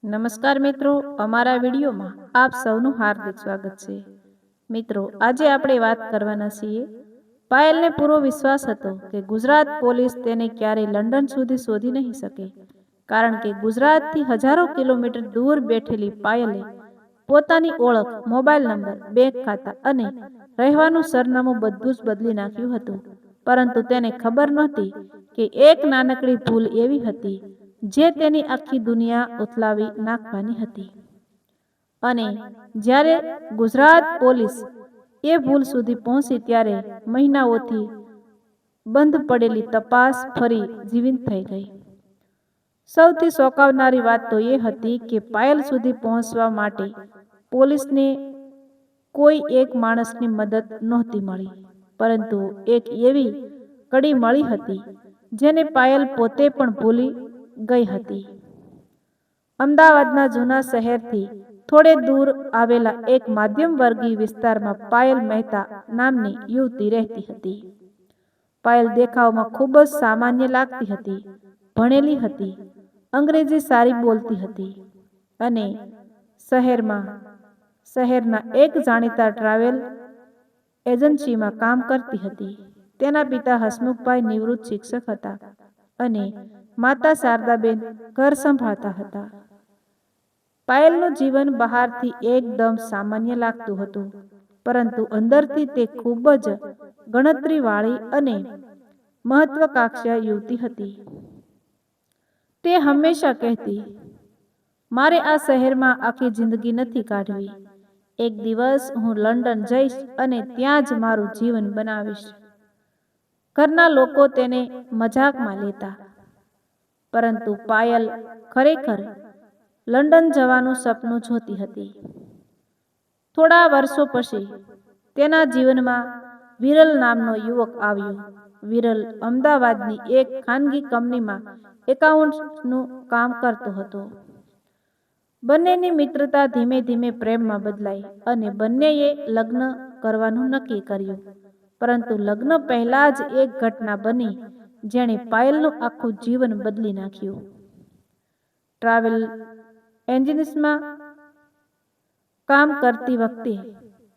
નમસ્કાર મિત્રો, અમારા વિડીયોમાં આપ સૌનું હાર્દિક સ્વાગત છે. મિત્રો, આજે આપણે વાત કરવાના છીએ. પાયલને પૂરો વિશ્વાસ હતો કે ગુજરાત પોલીસ તેને ક્યારેય લંડન સુધી શોધી નહીં શકે, કારણ કે ગુજરાતથી હજારો કિલોમીટર દૂર બેઠેલી પાયલે પોતાની ઓળખ, મોબાઈલ નંબર, બેંક ખાતા અને રહેવાનું સરનામું બધું જ બદલી નાખ્યું હતું. પરંતુ તેને ખબર નહોતી કે એક નાનકડી ભૂલ એવી હતી જે તેની આખી દુનિયા ઉથલાવી નાખવાની હતી. અને જ્યારે ગુજરાત પોલીસ એ ભૂલ સુધી પહોંચી ત્યારે મહિનાઓથી બંધ પડેલી તપાસ ફરી જીવંત થઈ ગઈ. સૌથી ચોંકાવનારી વાત તો એ હતી કે પાયલ સુધી પહોંચવા માટે પોલીસને કોઈ એક માણસની મદદ નહોતી મળી, પરંતુ એક એવી કડી મળી હતી જેને પાયલ પોતે પણ ભૂલી ગઈ હતી. અમદાવાદના જૂના શહેરથી થોડે દૂર આવેલા એક મધ્યમ વર્ગીય વિસ્તારમાં પાયલ મહેતા નામની યુવતી રહેતી હતી. પાયલ દેખાવમાં ખૂબ જ સામાન્ય લાગતી હતી, ભણેલી હતી, અંગ્રેજી સારી બોલતી હતી અને શહેરના એક જાણીતા ટ્રાવેલ એજન્સીમાં કામ કરતી હતી. તેના પિતા હસમુખભાઈ નિવૃત્ત શિક્ષક હતા અને માતા શારદાબેન ઘર સંભાળતા હતા. પાયલનું જીવન બહારથી એકદમ સામાન્ય લાગતું હતું, પરંતુ અંદરથી તે ખૂબ જ ગણતરીવાળી અને મહત્વાકાંક્ષી યુવતી હતી. તે હંમેશા કહેતી, મારે આ શહેરમાં આખી જિંદગી નથી કાઢવી. એક દિવસ હું લંડન જઈશ અને ત્યાં જ મારું જીવન બનાવીશ. ઘરના લોકો તેને મજાકમાં લેતા, પરંતુ પાયલ ખરેખર લંડન જવાનું સપનું જોતી હતી. થોડા વર્ષો પછી તેના જીવનમાં વિરલ નામનો યુવક આવ્યો. વિરલ અમદાવાદની એક ખાનગી કંપનીમાં એકાઉન્ટનું કામ કરતો હતો. બંનેની મિત્રતા ધીમે ધીમે પ્રેમમાં બદલાઈ અને બંનેએ લગ્ન કરવાનું નક્કી કર્યું. પરંતુ લગ્ન પહેલા જ એક ઘટના બની જેણે પાયલનું આખું જીવન બદલી નાખ્યું. ટ્રાવેલ એજન્સીમાં કામ કરતી વખતે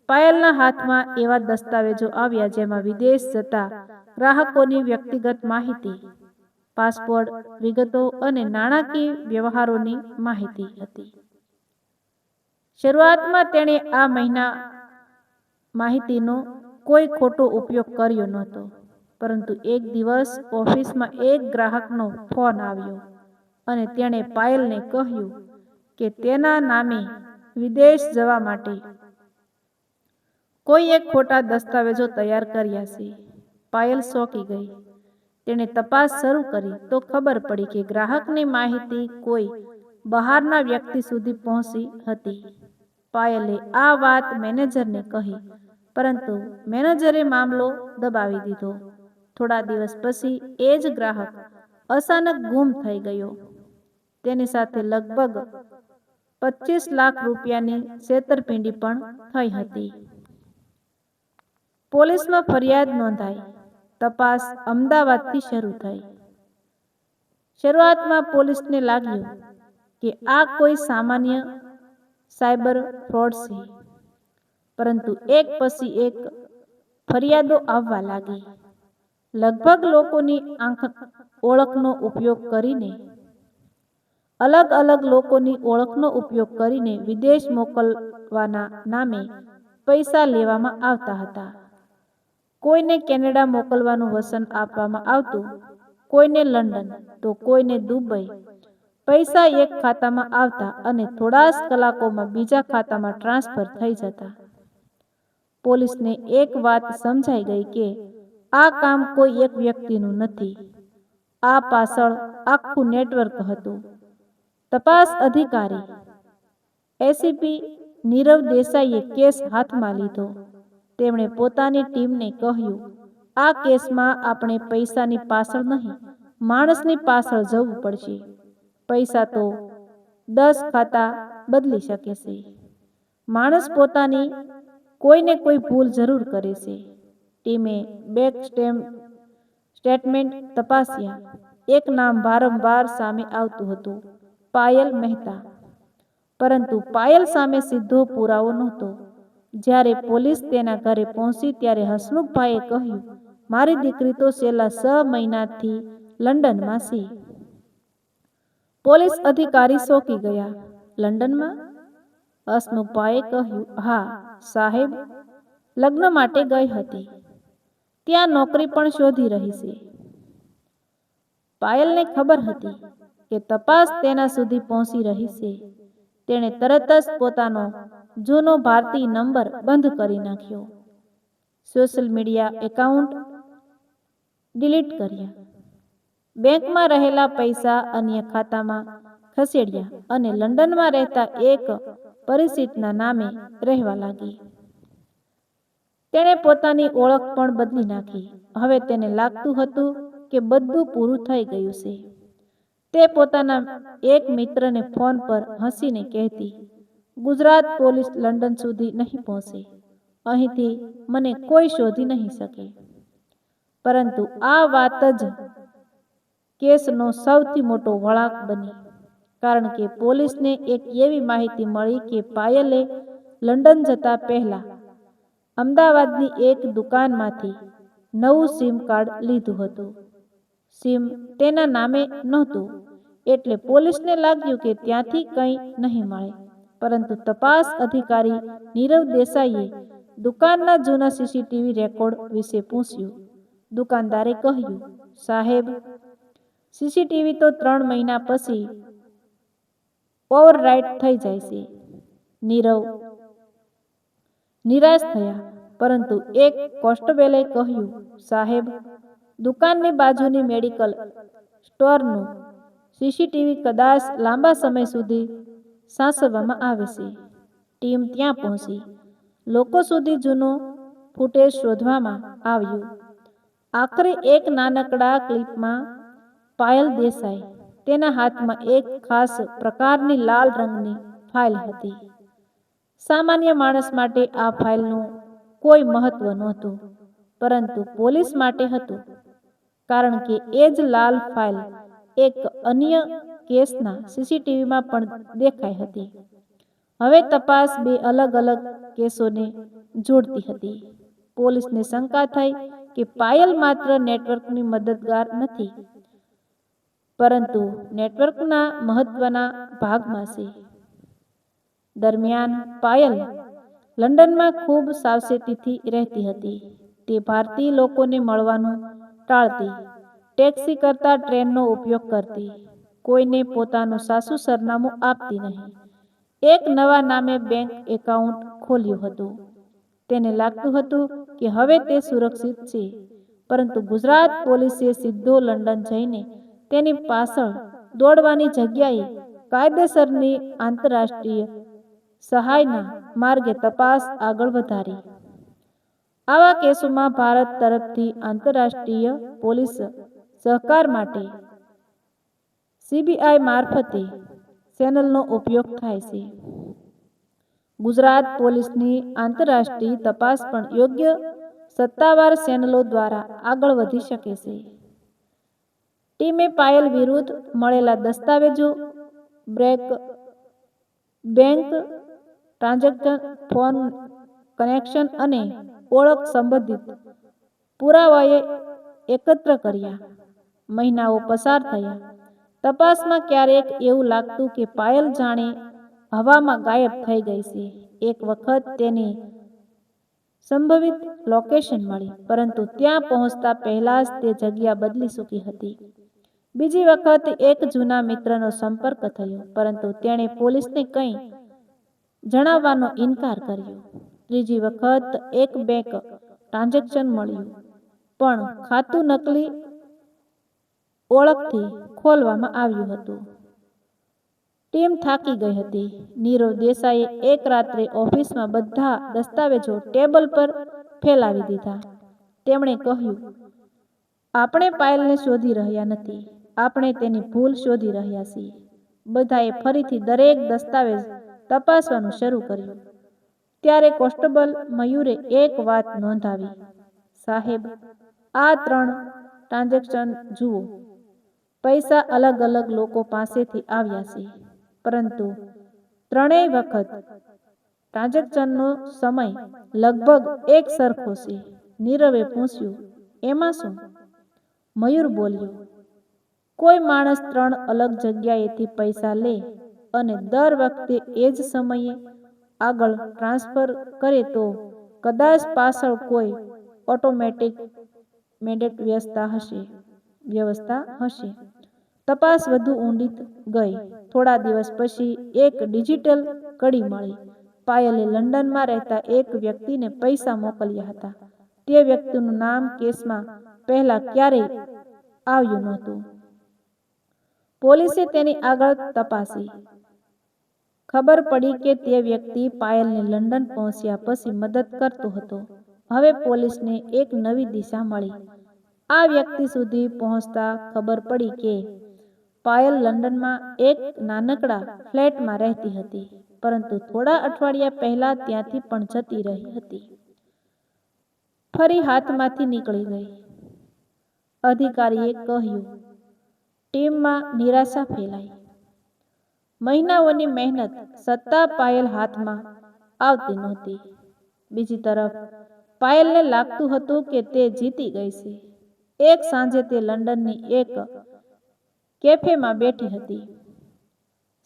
પાયલના હાથમાં એવા દસ્તાવેજો આવ્યા જેમાં વિદેશ જતા ગ્રાહકોની વ્યક્તિગત માહિતી, પાસપોર્ટ વિગતો અને નાણાકીય વ્યવહારોની માહિતી હતી. શરૂઆતમાં તેણે આ માહિતીનો કોઈ ખોટો ઉપયોગ કર્યો નહોતો, પરંતુ એક દિવસ ઓફિસમાં એક ગ્રાહકનો ફોન આવ્યો અને તેણે પાયલને કહ્યું કે તેના નામે વિદેશ જવા માટે કોઈ એક ખોટા દસ્તાવેજો તૈયાર કર્યા છે. પાયલ ચોંકી ગઈ. તેણે તપાસ શરૂ કરી તો ખબર પડી કે ગ્રાહકની માહિતી કોઈ બહારના વ્યક્તિ સુધી પહોંચી હતી. પાયલે આ વાત મેનેજરને કહી, પરંતુ મેનેજરે મામલો દબાવી દીધો. થોડા દિવસ પછી એ જ ગ્રાહક અચાનક ગુમ થઈ ગયો. તેની સાથે લગભગ 25 લાખ રૂપિયાની છેતરપિંડી પણ થઈ હતી. પોલીસમાં ફરિયાદ નોંધાઈ. તપાસ અમદાવાદથી શરૂ થઈ. શરૂઆતમાં પોલીસને લાગ્યું કે આ કોઈ સામાન્ય સાયબર ફ્રોડ છે, પરંતુ એક પછી એક ફરિયાદો આવવા લાગી. લગભગ લોકોની ઓળખનો ઉપયોગ કરીને વિદેશ મોકલવાના નામે પૈસા લેવામાં આવતા હતા. કોઈને કેનેડા મોકલવાનું વચન આપવામાં આવતું, કોઈને લંડન તો કોઈને દુબઈ. પૈસા એક ખાતામાં આવતા અને થોડા જ કલાકોમાં બીજા ખાતામાં ટ્રાન્સફર થઈ જતા. પોલીસને એક વાત સમજાઈ ગઈ કે આ કામ કોઈ એક વ્યક્તિનું નથી. આ પાછળ આખું નેટવર્ક હતું. તપાસ અધિકારી એસીપી નીરવ દેસાઈએ કેસ હાથમાં લીધો. તેમણે પોતાની ટીમને કહ્યું, આ કેસમાં આપણે પૈસાની પાછળ નહીં, માણસની પાછળ જવું પડશે. પૈસા તો 10 ખાતા બદલી શકે છે. માણસ પોતાની કોઈને કોઈ ભૂલ જરૂર કરે છે. ટીમે બેંક સ્ટેટમેન્ટ તપાસ્યા. એક નામ વારંવાર સામે આવતું હતું, પાયલ મહેતા. પરંતુ પાયલ સામે સીધો પુરાવો નહોતો. જ્યારે પોલીસ તેના ઘરે પહોંચી ત્યારે હસમુખભાઈએ કહ્યું, મારી દીકરી તો છેલ્લા 6 મહિનાથી લંડનમાં છે. પોલીસ અધિકારી ચોંકી ગયા. લંડનમાં? હસમુખભાઈએ કહ્યું, હા સાહેબ, લગ્ન માટે ગઈ હતી. ત્યાં નોકરી પણ શોધી રહી છે. પાયલને ખબર હતી કે તપાસ તેના સુધી પહોંચી રહી છે. તેણે તરત જ પોતાનો જૂનો ભારતીય નંબર બંધ કરી નાખ્યો. સોશિયલ મીડિયા એકાઉન્ટ ડિલીટ કર્યા. બેંકમાં રહેલા પૈસા અન્ય ખાતામાં ખસેડ્યા અને લંડનમાં રહેતા એક પરિચિતના નામે રહેવા લાગી. તેણે પોતાની ઓળખ પણ બદલી નાખી. હવે તેને લાગતું હતું કે બધું પૂરું થઈ ગયું છે. તે પોતાના એક મિત્રને ફોન પર હસીને કહેતી, ગુજરાત પોલીસ લંડન સુધી નહીં પહોંચે. અહીંથી મને કોઈ શોધી નહીં શકે. પરંતુ આ વાત જ કેસનો સૌથી મોટો વળાંક બની. કારણ કે પોલીસને એક એવી માહિતી મળી કે પાયલે લંડન જતા પહેલા અમદાવાદની એક દુકાનમાંથી નવું સિમ કાર્ડ લીધું હતું. સિમ તેના નામે નહોતું, એટલે પોલીસને લાગ્યું કે ત્યાંથી કંઈ નહીં મળે. પરંતુ તપાસ અધિકારી નીરવ દેસાઈએ દુકાનના જૂના સીસીટીવી રેકોર્ડ વિશે પૂછ્યું. દુકાનદારે કહ્યું, સાહેબ, સીસીટીવી તો 3 મહિના પછી ઓવરરાઇટ થઈ જાય છે. નીરવ નિરાશ થયા. પરંતુ એક કોન્સ્ટેબલે કહ્યું, સાહેબ, દુકાનની બાજુની મેડિકલ સ્ટોરનું સીસીટીવી કદાચ લાંબા સમય સુધી સાચવવામાં આવે છે. ટીમ ત્યાં પહોંચી. લોકો સુધી જૂનું ફૂટેજ શોધવામાં આવ્યું. આખરે એક નાનકડા ક્લિપમાં પાયલ દેસાઈ, તેના હાથમાં એક ખાસ પ્રકારની લાલ રંગની ફાઇલ હતી. સામાન્ય માણસ માટે આ ફાઇલનું કોઈ મહત્વ નહોતું, પરંતુ પોલીસ માટે હતું. કારણ કે એ જ લાલ ફાઇલ એક અન્ય કેસના સીસીટીવીમાં પણ દેખાઈ હતી. હવે તપાસ 2 અલગ અલગ કેસોને જોડતી હતી. પોલીસને શંકા થઈ કે પાયલ માત્ર નેટવર્કની મદદગાર નથી, પરંતુ નેટવર્કના મહત્વના ભાગમાં છે. દરમિયાન પાયલ લંડનમાં ખૂબ સાવચેતીથી રહેતી હતી. તે ભારતીય લોકોને મળવાનું ટાળતી, ટેક્સી કરતાં ટ્રેનનો ઉપયોગ કરતી, કોઈને પોતાનું સાચું સરનામું આપતી નહીં. એક નવા નામે બેંક એકાઉન્ટ ખોલ્યું હતું. તેને લાગતું હતું કે હવે તે સુરક્ષિત છે. પરંતુ ગુજરાત પોલીસે સીધો લંડન જઈને તેની પાછળ દોડવાની જગ્યાએ કાયદેસરની આંતરરાષ્ટ્રીય સહાયના માર્ગે તપાસ આગળ વધારી. આવા કેસોમાં ભારત તરફથી આંતરરાષ્ટ્રીય પોલીસ સહકાર માટે સીબીઆઈ મારફતે ચેનલનો ઉપયોગ થાય છે. ગુજરાત પોલીસની આંતરરાષ્ટ્રીય તપાસ પણ યોગ્ય સત્તાવાર ચેનલો દ્વારા આગળ વધી શકે છે. ટીમે પાયલ વિરુદ્ધ મળેલા દસ્તાવેજો, બેંક ટ્રાન્ઝેક્શન, ફોન કનેક્શન અને ઓળખ સંબંધિત પુરાવાઓ એકત્ર કર્યા. મહિનાઓ પસાર થયા. તપાસમાં ક્યારેક એવું લાગતું કે પાયલ જાણે હવામાં ગાયબ થઈ ગઈ છે. એક વખત તેની સંભવિત લોકેશન મળી, પરંતુ ત્યાં પહોંચતા પહેલા જ તે જગ્યા બદલી ચૂકી હતી. બીજી વખત એક જૂના મિત્રનો સંપર્ક થયો, પરંતુ તેણે પોલીસને કંઈ જણાવવાનો ઇનકાર કર્યો. ત્રીજી વખત એક બેંક ટ્રાન્ઝેક્શન મળ્યું, પણ ખાતું નકલી ઓળખથી ખોલવામાં આવ્યું હતું. ટીમ થાકી ગઈ હતી. નીરવ દેસાઈએ એક રાત્રે ઓફિસમાં બધા દસ્તાવેજો ટેબલ પર ફેલાવી દીધા. તેમણે કહ્યું, આપણે પાયલને શોધી રહ્યા નથી, આપણે તેની ભૂલ શોધી રહ્યા છીએ. બધાએ ફરીથી દરેક દસ્તાવેજ તપાસવાનું શરૂ કર્યું. ત્યારે કોન્સ્ટેબલ મયુરે એક વાત નોંધાવી, સાહેબ, આ 3 ટ્રાન્ઝેક્શન જુઓ. પૈસા અલગ અલગ લોકો પાસેથી આવ્યા છે, પરંતુ ત્રણેય વખત ટ્રાન્ઝેક્શનનો સમય લગભગ એક સરખો છે. નીરવે પૂછ્યું, એમાં શું? મયુર બોલ્યો, કોઈ માણસ 3 અલગ જગ્યાએથી પૈસા લે અને દર વખતે એ જ સમયે આગળ ટ્રાન્સફર કરે તો કદાચ પાછળ કોઈ ઓટોમેટિક વ્યવસ્થા હશે. તપાસ વધુ ઊંડી ગઈ. થોડા દિવસ પછી એક ડિજિટલ કડી મળી. પાયલે લંડનમાં રહેતા એક વ્યક્તિને પૈસા મોકલ્યા હતા. તે વ્યક્તિનું નામ કેસમાં પહેલા ક્યારેય આવ્યું નહોતું. પોલીસે તેની આગળ તપાસી. ખબર પડી કે તે વ્યક્તિ પાયલને લંડન પહોંચ્યા પછી મદદ કરતો હતો. હવે પોલીસને એક નવી દિશા મળી. આ વ્યક્તિ સુધી પહોંચતા ખબર પડી કે પાયલ લંડનમાં એક નાનકડા ફ્લેટમાં રહેતી હતી, પરંતુ થોડા અઠવાડિયા પહેલા ત્યાંથી પણ જતી રહી હતી. ફરી હાથમાંથી નીકળી ગઈ. અધિકારીએ કહ્યું. ટીમમાં નિરાશા ફેલાઈ. મહિનાઓની મહેનત છતાં પાયલ હાથમાં આવતી નહોતી. બીજી તરફ પાયલને લાગતું હતું કે તે જીતી ગઈ છે. એક સાંજે તે લંડનની એક કેફેમાં બેઠી હતી.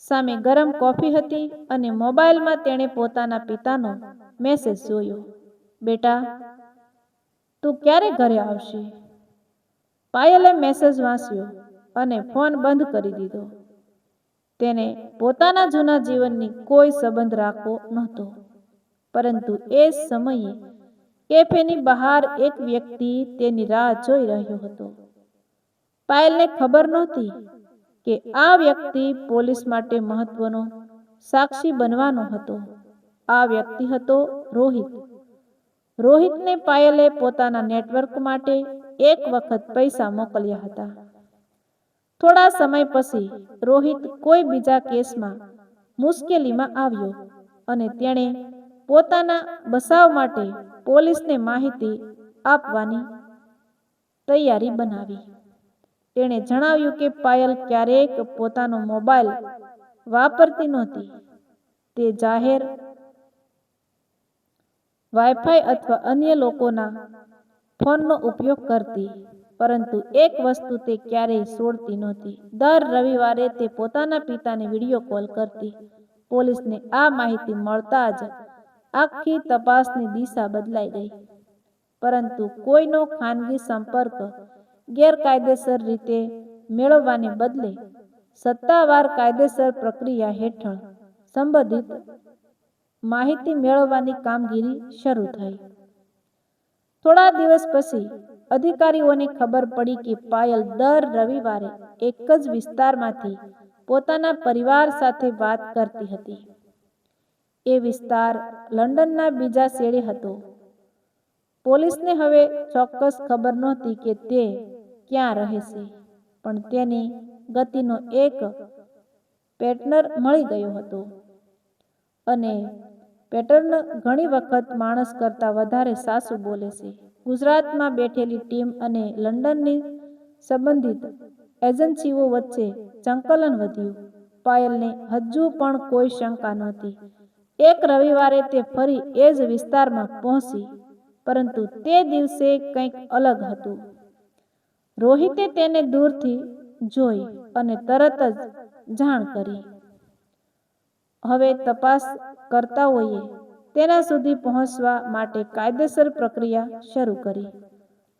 સામે ગરમ કોફી હતી અને મોબાઈલમાં તેણે પોતાના પિતાનો મેસેજ જોયો. બેટા, તું ક્યારે ઘરે આવશે? પાયલે મેસેજ વાંચ્યો અને ફોન બંધ કરી દીધો. તેને પોતાના જૂના જીવનની કોઈ સંબંધ રાખવો નહોતો. પરંતુ એ સમયે કેફેની બહાર એક વ્યક્તિ તેની રાહ જોઈ રહ્યો હતો. પાયલને ખબર નહોતી કે આ વ્યક્તિ પોલીસ માટે મહત્વનો સાક્ષી બનવાનો હતો. આ વ્યક્તિ હતો રોહિત. રોહિતને પાયલે પોતાના નેટવર્ક માટે એક વખત પૈસા મોકલ્યા હતા. થોડા સમય પછી રોહિત કોઈ બીજા કેસમાં મુશ્કેલીમાં આવ્યો અને તેણે પોતાના બચાવ માટે પોલીસને માહિતી આપવાની તૈયારી બનાવી. તેણે જણાવ્યું કે પાયલ ક્યારેય પોતાનો મોબાઈલ વાપરતી નહોતી. તે જાહેર વાઈફાઈ અથવા અન્ય લોકોના ફોનનો ઉપયોગ કરતી. પરંતુ એક વસ્તુ તે ક્યારેય છોડતી નહોતી. દર રવિવારે તે પોતાના પિતાને વિડીયો કોલ કરતી. પોલીસને આ માહિતી મળતા જ આખી તપાસની દિશા બદલાઈ ગઈ. પરંતુ કોઈનો ખાનગી સંપર્ક ગેરકાયદેસર રીતે મેળવવાને બદલે સત્તાવાર કાયદેસર પ્રક્રિયા હેઠળ સંબંધિત માહિતી મેળવવાની કામગીરી શરૂ થઈ. થોડા દિવસ પછી અધિકારીઓને ખબર પડી કે પાયલ દર રવિવારે એક જ વિસ્તારમાંથી પોતાના પરિવાર સાથે વાત કરતી હતી. એ વિસ્તાર લંડનના બીજા છેડે હતો. પોલીસને હવે ચોક્કસ ખબર નહોતી કે તે ક્યાં રહે છે, પણ તેની ગતિનો એક પેટર્ન મળી ગયો હતો. અને પેટર્ન ઘણી વખત માણસ કરતાં વધારે સાચું બોલે છે. ગુજરાતમાં બેઠેલી ટીમ અને લંડનની સંબંધિત એજન્સીઓ વચ્ચે સંકલન વધ્યું. પાયલને હજુ પણ કોઈ શંકા નહોતી. એક રવિવારે તે ફરી એ જ વિસ્તારમાં પહોંચી, પરંતુ તે દિવસે કંઈક અલગ હતું. રોહિતે તેને દૂરથી જોઈ અને તરત જ જાણ કરી. હવે તપાસકર્તાઓએ તેના સુધી પહોંચવા માટે કાયદેસર પ્રક્રિયા શરૂ કરી.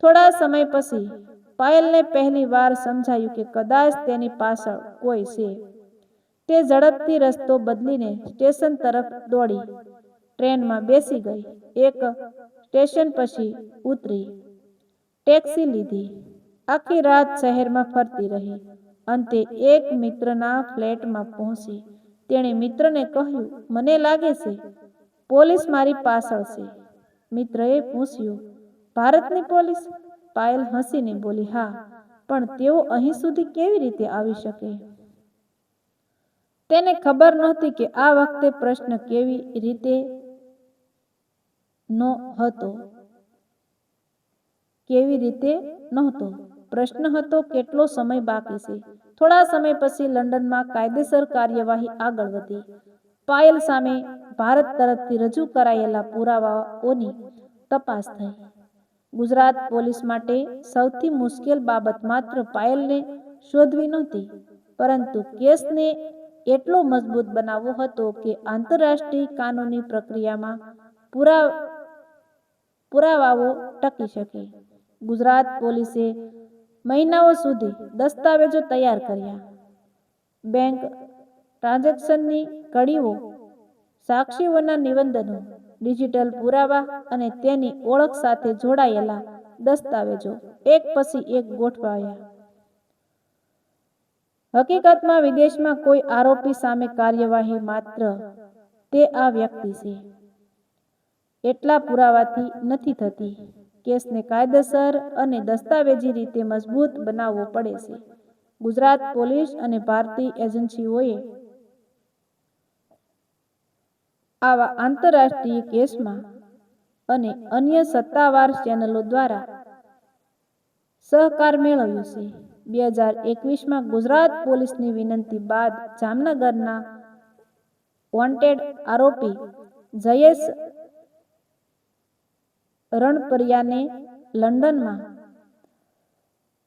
થોડા સમય પછી પાયલને પહેલી વાર સમજાયું કે કદાચ તેની પાછળ કોઈ છે. તે ઝડપથી રસ્તો બદલીને સ્ટેશન તરફ દોડી. ટ્રેનમાં બેસી ગઈ. એક સ્ટેશન પછી ઉતરી. ટેક્સી લીધી. આખી રાત શહેરમાં ફરતી રહી. અંતે એક મિત્રના ફ્લેટમાં પહોંચી. તેણે મિત્રને કહ્યું, મને લાગે છે પોલીસ મારી પાછળ છે. મિત્રએ પૂછ્યું, ભારતની પોલીસ? પાયલ હસીને બોલી, હા, પણ તેઓ અહીં સુધી કેવી રીતે આવી શકે? તેને ખબર નહોતી કે આ વખતે પ્રશ્ન કેવી રીતે નહોતો. પ્રશ્ન હતો કેટલો સમય બાકી છે. થોડા સમય પછી લંડનમાં કાયદેસર કાર્યવાહી આગળ વધી. પાયલ સામે ભારત તરફથી રજૂ કરાયેલા પુરાવાઓની તપાસ થઈ. ગુજરાત પોલીસ માટે સૌથી મુશ્કેલ બાબત માત્ર પાયલને શોધવી નહોતી, પરંતુ કેસને એટલો મજબૂત બનાવવો હતો કે આંતરરાષ્ટ્રીય કાનૂની પ્રક્રિયામાં પુરાવાઓ ટકી શકે. ગુજરાત પોલીસે મહિનાઓ સુધી દસ્તાવેજો તૈયાર કર્યા. બેંક ટ્રાન્ઝેક્શનની કડીઓ, સાક્ષીઓના નિવેદનો, ડિજિટલ પુરાવા અને તેની ઓળખ સાથે જોડાયેલા દસ્તાવેજો એક પછી એક ગોઠવાયા. હકીકતમાં વિદેશમાં કોઈ આરોપી સામે કાર્યવાહી માત્ર તે આ વ્યક્તિ છે એટલા પુરાવાથી નથી થતી. કેસને કાયદેસર અને દસ્તાવેજી રીતે મજબૂત બનાવવો પડે છે. ગુજરાત પોલીસ અને ભારતીય એજન્સીઓએ આવા આંતરરાષ્ટ્રીય કેસમાં અને અન્ય સત્તાવાર ચેનલો દ્વારા સહકાર મેળવ્યો છે. 2021માં ગુજરાત પોલીસની વિનંતી બાદ જામનગરના વોન્ટેડ આરોપી જયેશ રણપરિયાને લંડનમાં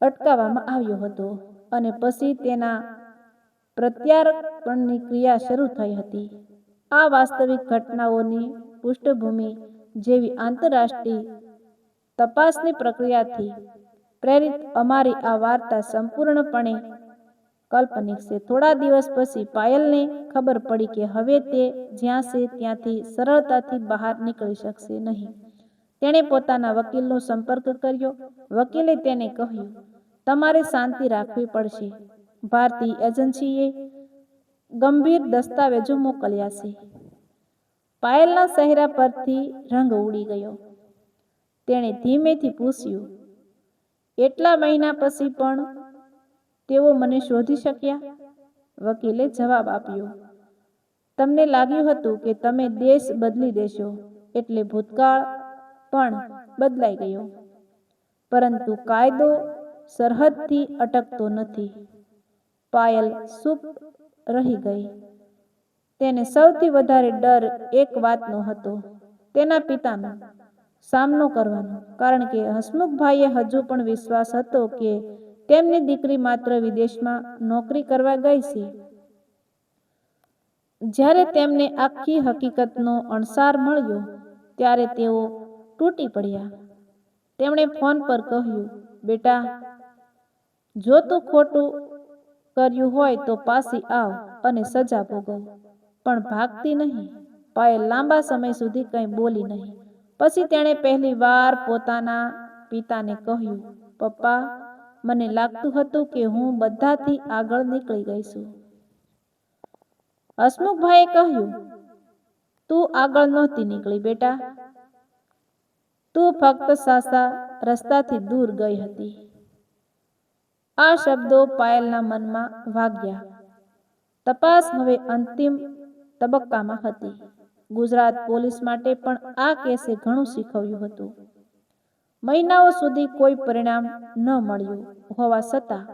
અટકાવવામાં આવ્યો હતો અને પછી તેના પ્રત્યાર્પણની ક્રિયા શરૂ થઈ હતી. આ વાસ્તવિક ઘટનાઓની પૃષ્ઠભૂમિ જેવી આંતરરાષ્ટ્રીય તપાસની પ્રક્રિયાથી પ્રેરિત અમારી આ વાર્તા સંપૂર્ણપણે કાલ્પનિક છે. થોડા દિવસ પછી પાયલને ખબર પડી કે હવે તે જ્યાં છે ત્યાંથી સરળતાથી બહાર નીકળી શકશે નહીં. તેણે પોતાના વકીલનો સંપર્ક કર્યો. વકીલે તેને કહ્યું, તમારે શાંતિ રાખવી પડશે. ભારતીય એજન્સીએ ગંભીર દસ્તાવેજો મોકલ્યા છે. પાયલના ચહેરા પરથી રંગ ઉડી ગયો. તેણે ધીમેથી પૂછ્યું, એટલા મહિના પછી પણ તેઓ મને શોધી શક્યા? વકીલે જવાબ આપ્યો, તમને લાગ્યું હતું કે તમે દેશ બદલી દેશો એટલે ભૂતકાળ પણ બદલાઈ ગયો. પરંતુ કાયદો સરહદથી અટકતો નથી. પાયલ ચૂપ રહી ગઈ. તેને સૌથી વધારે ડર એક વાતનો હતો, તેના પિતાનો સામનો કરવાનો. કારણ કે હસમુખભાઈએ હજુ પણ વિશ્વાસ હતો કે તેમની દીકરી માત્ર વિદેશમાં નોકરી કરવા ગઈ છે. જ્યારે તેમને આખી હકીકતનો અણસાર મળ્યો ત્યારે તેઓ તૂટી પડ્યા. તેમણે ફોન પર કહ્યું, બેટા, જો તું ખોટું કર્યું હોય તો પાછી આવ અને સજા ભોગવ, પણ ભાગતી નહીં. પાયલ લાંબા સમય સુધી કંઈ બોલી નહીં. પછી તેણે પહેલી વાર પોતાના પિતાને કહ્યું, પપ્પા, મને લાગતું હતું કે હું બધાથી આગળ નીકળી ગઈ છું. હસમુખભાઈએ કહ્યું, તું આગળ નહોતી નીકળી બેટા, તું ફક્ત સાચા રસ્તાથી દૂર ગઈ હતી. આ શબ્દો પાયલના મનમાં વાગ્યા. તપાસ હવે અંતિમ તબક્કામાં હતી. ગુજરાત પોલીસ માટે પણ આ કેસે ઘણું શીખવ્યું હતું. મહિનાઓ સુધી કોઈ પરિણામ ન મળ્યું હોવા છતાં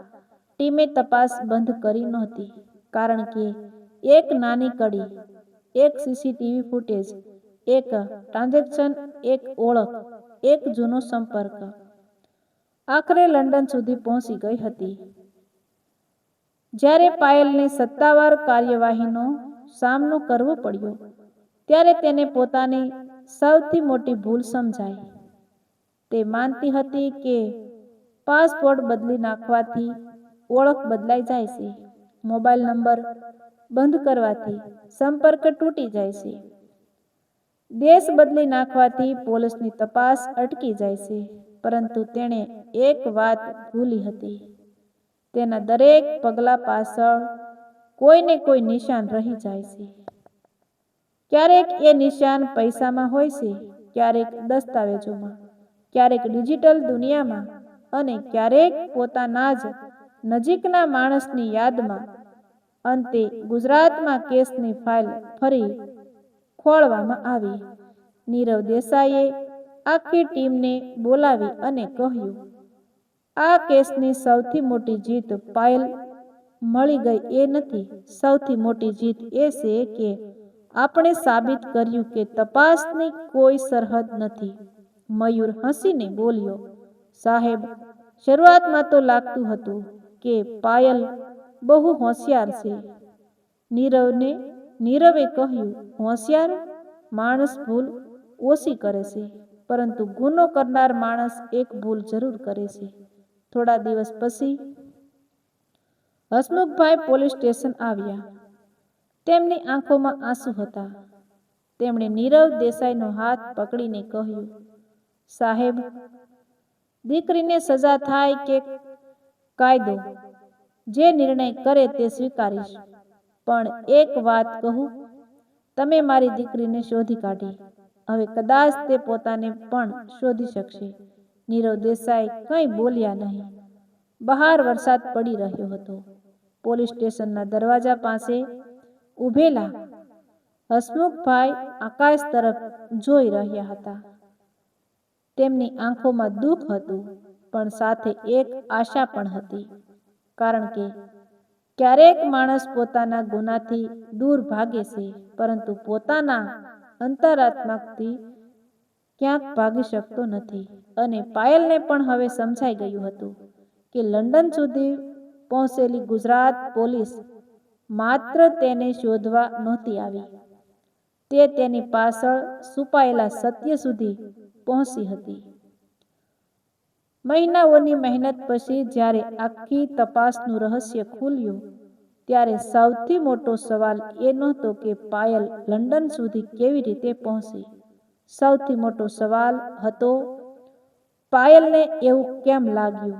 ટીમે તપાસ બંધ કરી નહોતી. કારણ કે એક નાની કડી, એક સીસીટીવી ફૂટેજ, એક ટ્રાન્ઝેક્શન, એક ઓળખ, એક જૂનો સંપર્ક આખરે લંડન સુધી પહોંચી ગઈ હતી. જ્યારે પાયલને સત્તાવાર કાર્યવાહીનો સામનો કરવો પડ્યો ત્યારે તેને પોતાની સૌથી મોટી ભૂલ સમજાઈ. તે માનતી હતી કે પાસપોર્ટ બદલી નાખવાથી ઓળખ બદલાઈ જાય છે, મોબાઈલ નંબર બંધ કરવાથી સંપર્ક તૂટી જાય છે, દેશ બદલી નાખવાથી પોલીસની તપાસ અટકી જાય છે. પરંતુ તેણે એક વાત ભૂલી હતી, તેના દરેક પગલા પાછળ કોઈને કોઈ નિશાન રહી જાય છે. ક્યારેક એ નિશાન પૈસામાં હોય છે, ક્યારેક દસ્તાવેજોમાં, ક્યારેક ડિજિટલ દુનિયામાં અને ક્યારેક પોતાના જ નજીકના માણસની યાદમાં. અંતે ગુજરાતમાં કેસની ફાઇલ ફરી ખોલવામાં આવી. નીરવ દેસાઈએ આખી ટીમને બોલાવી અને કહ્યું, આ કેસની સૌથી મોટી જીત પાયલ મળી ગઈ એ નથી. સૌથી મોટી જીત એ છે કે આપણે સાબિત કર્યું કે તપાસની કોઈ સરહદ નથી. મયુર હસીને બોલ્યો, સાહેબ, શરૂઆતમાં તો લાગતું હતું કે પાયલ બહુ હોશિયાર છે. નીરવે કહ્યું, હોશિયાર માણસ ભૂલ ઓછી કરે છે, પરંતુ ગુનો કરનાર માણસ એક ભૂલ જરૂર કરે છે. થોડા દિવસ પછી હસમુખભાઈ પોલીસ સ્ટેશન આવ્યા. તેમની આંખોમાં આંસુ હતા. તેમણે નીરવ દેસાઈનો હાથ પકડીને કહ્યું, સાહેબ, દીકરીને સજા થાય કે કાયદો જે નિર્ણય કરે તે સ્વીકારીશ. પણ એક વાત કહું, તમે મારી દીકરીને શોધી કાઢી. હવે કદાચ તે પોતાને પણ શોધી શકશે. નીરવ દેસાઈ કંઈ બોલ્યા નહીં. બહાર વરસાદ પડી રહ્યો હતો. પોલીસ સ્ટેશનના દરવાજા પાસે ઊભેલા હસમુખભાઈ આકાશ તરફ જોઈ રહ્યા હતા. તેમની આંખોમાં દુઃખ હતું, પણ સાથે એક આશા પણ હતી. કારણ કે ક્યારેક માણસ પોતાના ગુનાથી દૂર ભાગે છે, પરંતુ પોતાના અંતરાત્માથી ક્યાંક ભાગી શકતો નથી. અને પાયલને પણ હવે સમજાઈ ગયું હતું કે લંડન સુધી પહોંચેલી ગુજરાત પોલીસ માત્ર તેને શોધવા નહોતી આવી, તે તેની પાછળ છુપાયેલા સત્ય સુધી પહોંચી હતી. મહિનાઓની મહેનત પછી જ્યારે આખી તપાસનું રહસ્ય ખુલ્યું, ત્યારે સૌથી મોટો સવાલ એ નહોતો કે પાયલ લંડન સુધી કેવી રીતે પહોંચી. સૌથી મોટો સવાલ હતો, પાયલને એવું કેમ લાગ્યું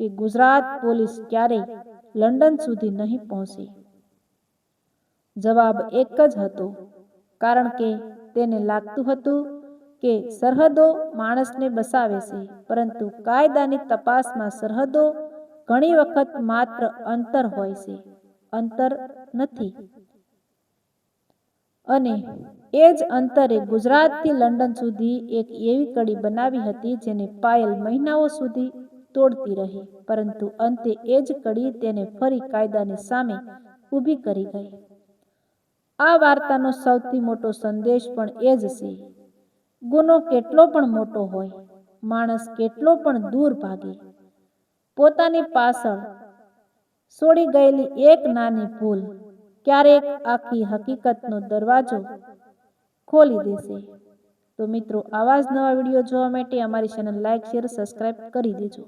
કે ગુજરાત પોલીસ ક્યારેય લંડન સુધી નહીં પહોંચે? જવાબ એક જ હતો, કારણ કે તેને લાગતું હતું કે સરહદો માણસને બસાવે છે, પરંતુ કાયદાની તપાસમાં સરહદો ઘણી વખત માત્ર અંતર હોય છે, અંતર નથી. અને એ જ અંતરે ગુજરાતથી લંડન સુધી એક એવી કડી બનાવી હતી જેને પાયલ મહિનાઓ સુધી તોડતી રહી, પરંતુ અંતે એ જ કડી તેને ફરી કાયદાની સામે ઊભી કરી ગઈ. આ વાર્તાનો સૌથી મોટો સંદેશ પણ એ જ છે. ગુનો કેટલો પણ મોટો હોય, માણસ કેટલો પણ દૂર ભાગે, પોતાની પાછળ છોડી ગયેલી એક નાની ભૂલ ક્યારેક આખી હકીકતનો દરવાજો ખોલી દેશે. તો મિત્રો, આવા જ નવા વિડીયો જોવા માટે અમારી ચેનલ લાઇક, શેર, સબસ્ક્રાઇબ કરી દેજો.